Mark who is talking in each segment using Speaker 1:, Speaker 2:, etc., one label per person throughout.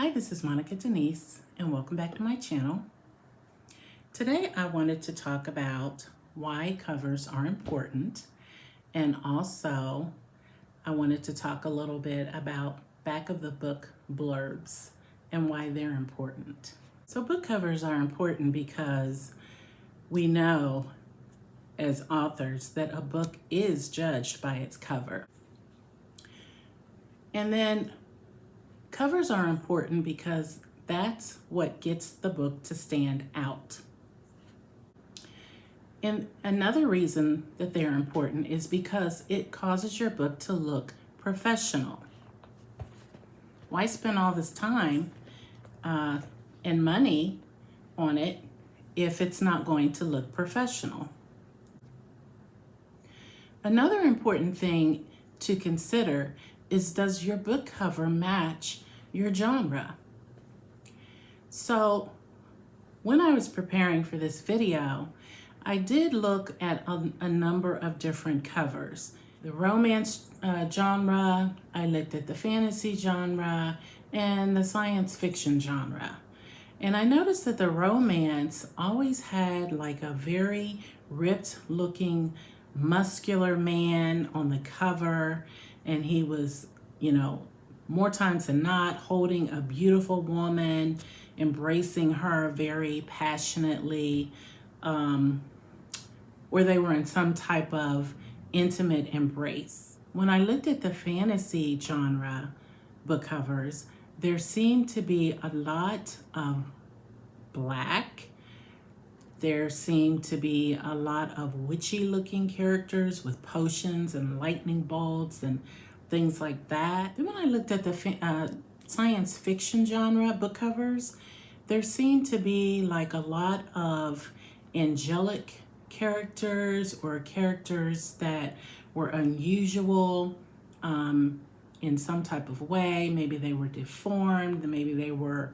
Speaker 1: Hi, this is Monica Denise, and welcome back to my channel. Today I wanted to talk about why covers are important, and also I wanted to talk a little bit about back of the book blurbs and why they're important. So book covers are important because we know as authors that a book is judged by its cover. And then covers are important because that's what gets the book to stand out. And another reason that they're important is because it causes your book to look professional. Why spend all this time and money on it if it's not going to look professional? Another important thing to consider is, does your book cover match your genre? So when I was preparing for this video, I did look at a number of different covers. The romance genre, I looked at the fantasy genre, and the science fiction genre. And I noticed that the romance always had like a very ripped looking muscular man on the cover, and he was, more times than not, holding a beautiful woman, embracing her very passionately, or they were in some type of intimate embrace. When I looked at the fantasy genre book covers, there seemed to be a lot of black. There seemed to be a lot of witchy looking characters with potions and lightning bolts and things like that. Then when I looked at the science fiction genre book covers, there seemed to be like a lot of angelic characters or characters that were unusual in some type of way. Maybe they were deformed, maybe they were,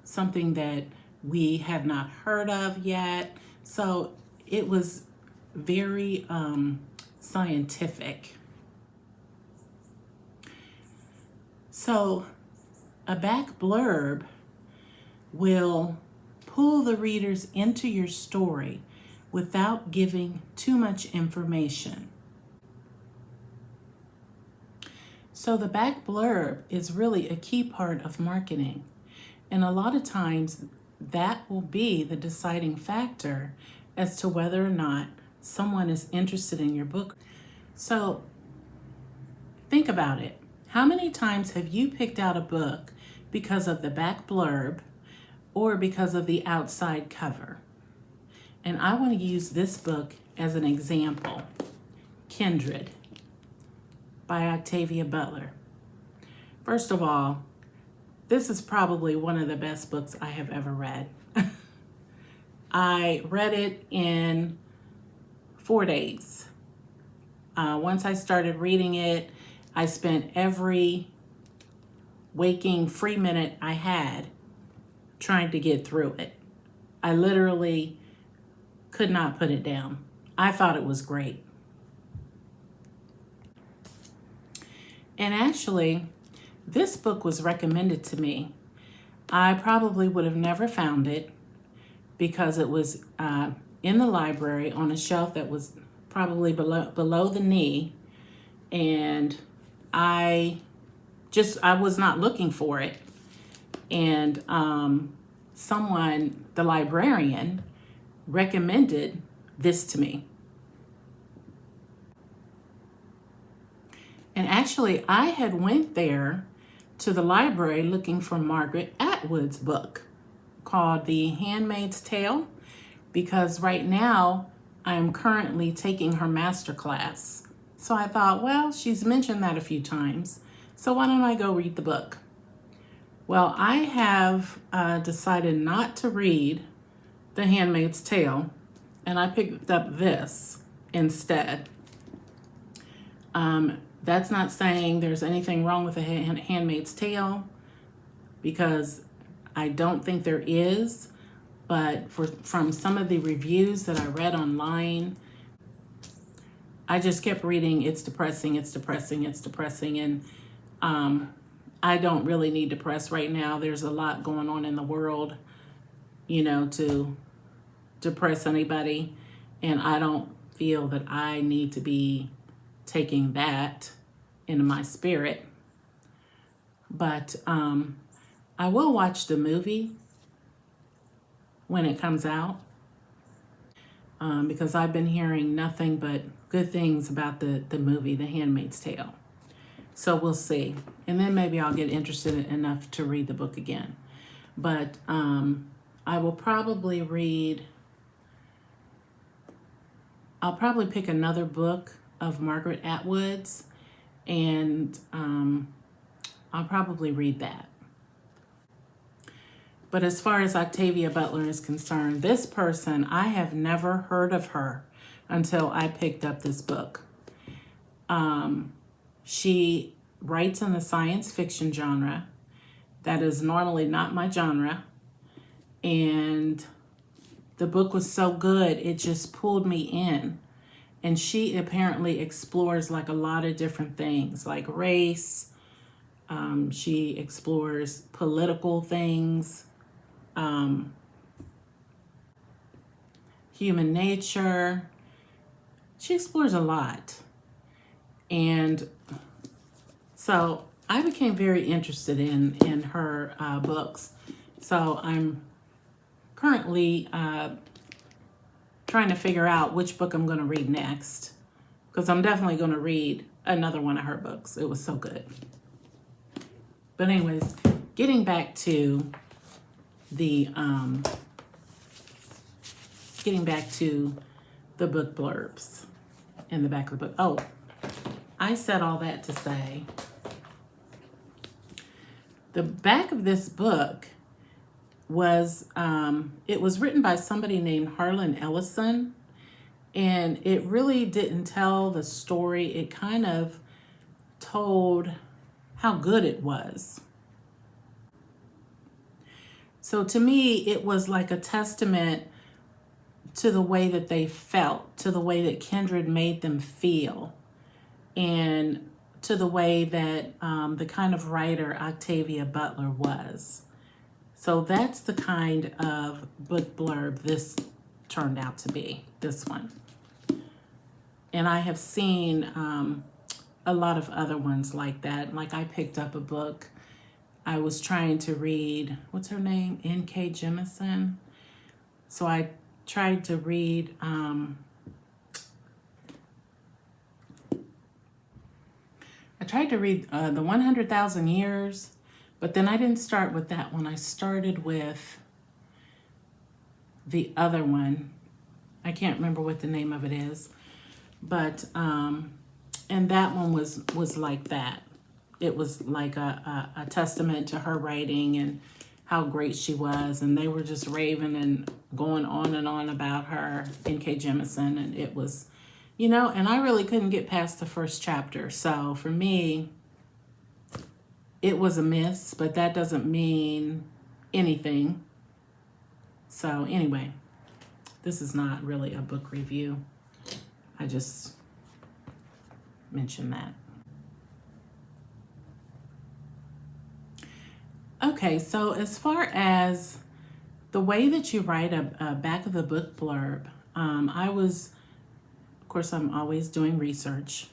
Speaker 1: something that we had not heard of yet. So it was very scientific. So a back blurb will pull the readers into your story without giving too much information. So the back blurb is really a key part of marketing. And a lot of times that will be the deciding factor as to whether or not someone is interested in your book. So think about it. How many times have you picked out a book because of the back blurb or because of the outside cover? And I want to use this book as an example. Kindred by Octavia Butler. First of all, this is probably one of the best books I have ever read. I read it in 4 days. Once I started reading it, I spent every waking free minute I had trying to get through it. I literally could not put it down. I thought it was great. And actually, this book was recommended to me. I probably would have never found it because it was in the library on a shelf that was probably below the knee, and I was not looking for it. And someone, the librarian, recommended this to me. And actually, I had went there to the library looking for Margaret Atwood's book called The Handmaid's Tale, because right now I am currently taking her master class. So I thought, well, she's mentioned that a few times, so why don't I go read the book? Well, I have decided not to read The Handmaid's Tale, and I picked up this instead. That's not saying there's anything wrong with The Handmaid's Tale, because I don't think there is, but from some of the reviews that I read online, I just kept reading, it's depressing, and I don't really need to press right now. There's a lot going on in the world, you know, to depress anybody. And I don't feel that I need to be taking that into my spirit. But I will watch the movie when it comes out, because I've been hearing nothing but good things about the movie, The Handmaid's Tale. So we'll see. And then maybe I'll get interested enough to read the book again. But I will probably I'll probably pick another book of Margaret Atwood's, and I'll probably read that. But as far as Octavia Butler is concerned, this person, I have never heard of her until I picked up this book. She writes in the science fiction genre. That is normally not my genre. And the book was so good, it just pulled me in. And she apparently explores like a lot of different things, like race. She explores political things, human nature. She explores a lot. And so I became very interested in her books. So I'm currently trying to figure out which book I'm going to read next, because I'm definitely going to read another one of her books. It was so good. But anyways, getting back to the book blurbs in the back of the book. Oh, I said all that to say the back of this book was, it was written by somebody named Harlan Ellison, and it really didn't tell the story. It kind of told how good it was. So to me, it was like a testament to the way that they felt, to the way that Kindred made them feel, and to the way that the kind of writer Octavia Butler was. So that's the kind of book blurb this turned out to be, this one. And I have seen a lot of other ones like that. Like I picked up a book. I was trying to read, what's her name? N.K. Jemisin. So I tried to read The 100,000 Years, but then I didn't start with that one. I started with the other one. I can't remember what the name of it is, but and that one was like that. It was like a testament to her writing and how great she was, and they were just raving and going on and on about her, N.K. Jemisin, and it was, you know, and I really couldn't get past the first chapter. So for me, it was a miss, but that doesn't mean anything. So anyway, this is not really a book review. I just mentioned that. Okay, so as far as the way that you write a back of the book blurb, of course, I'm always doing research.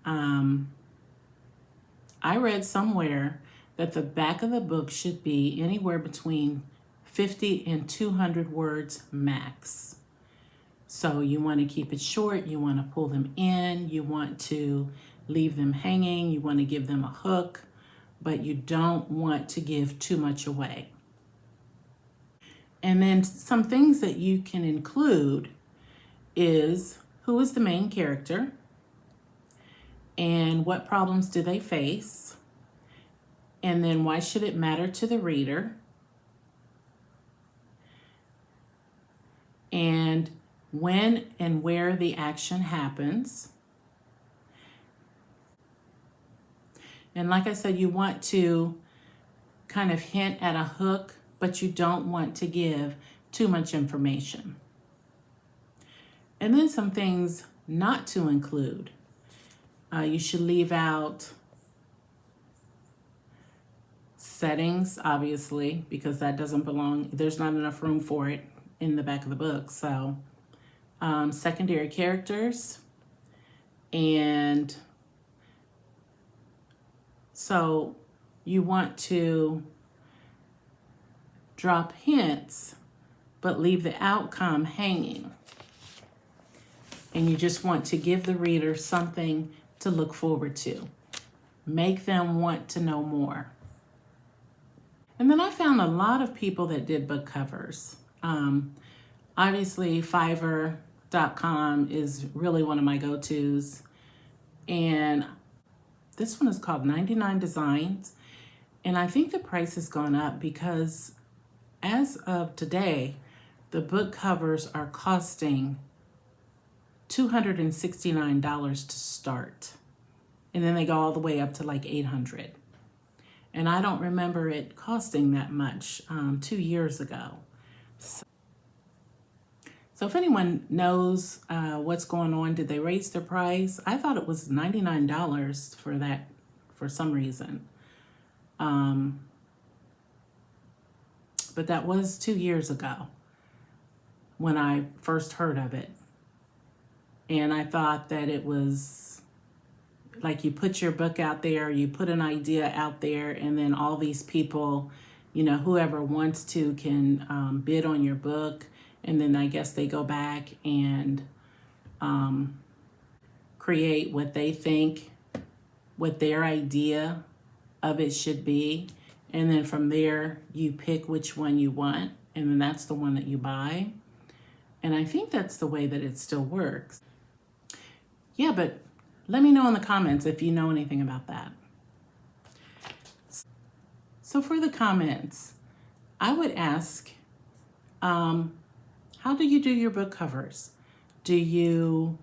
Speaker 1: I read somewhere that the back of the book should be anywhere between 50 and 200 words max. So you want to keep it short, you want to pull them in, you want to leave them hanging, you want to give them a hook, but you don't want to give too much away. And then some things that you can include is who is the main character and what problems do they face, and then why should it matter to the reader, and when and where the action happens. And like I said, you want to kind of hint at a hook, but you don't want to give too much information. And then some things not to include. You should leave out settings, obviously, because that doesn't belong, there's not enough room for it in the back of the book. So secondary characters, and so you want to drop hints but leave the outcome hanging, and you just want to give the reader something to look forward to, make them want to know more. And then I found a lot of people that did book covers. Obviously Fiverr.com is really one of my go-tos, and this one is called 99 Designs, and I think the price has gone up because as of today, the book covers are costing $269 to start, and then they go all the way up to like $800. And I don't remember it costing that much 2 years ago. So if anyone knows what's going on, did they raise their price? I thought it was $99 for that for some reason. But that was 2 years ago when I first heard of it. And I thought that it was like you put your book out there, you put an idea out there, and then all these people, you know, whoever wants to can bid on your book. And then I guess they go back and create what they think, what their idea of it should be. And then from there, you pick which one you want, and then that's the one that you buy. And I think that's the way that it still works. Yeah, but let me know in the comments if you know anything about that. So for the comments, I would ask, how do you do your book covers? Do you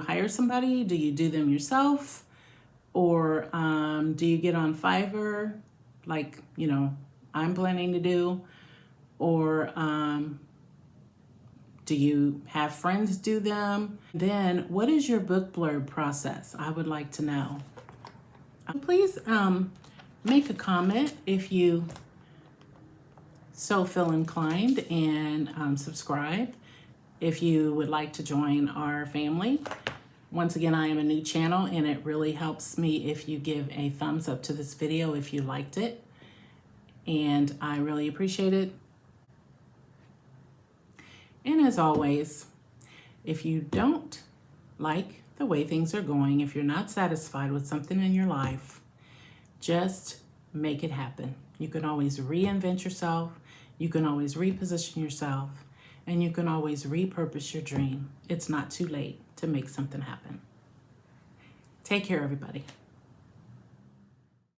Speaker 1: hire somebody? Do you do them yourself? Or do you get on Fiverr, like, you know, I'm planning to do? Or do you have friends do them? Then what is your book blurb process? I would like to know. Please make a comment if you so feel inclined, and subscribe if you would like to join our family. Once again, I am a new channel, and it really helps me if you give a thumbs up to this video if you liked it, and I really appreciate it. And as always, if you don't like the way things are going, if you're not satisfied with something in your life, just make it happen. You can always reinvent yourself, you can always reposition yourself, and you can always repurpose your dream. It's not too late to make something happen. Take care, everybody.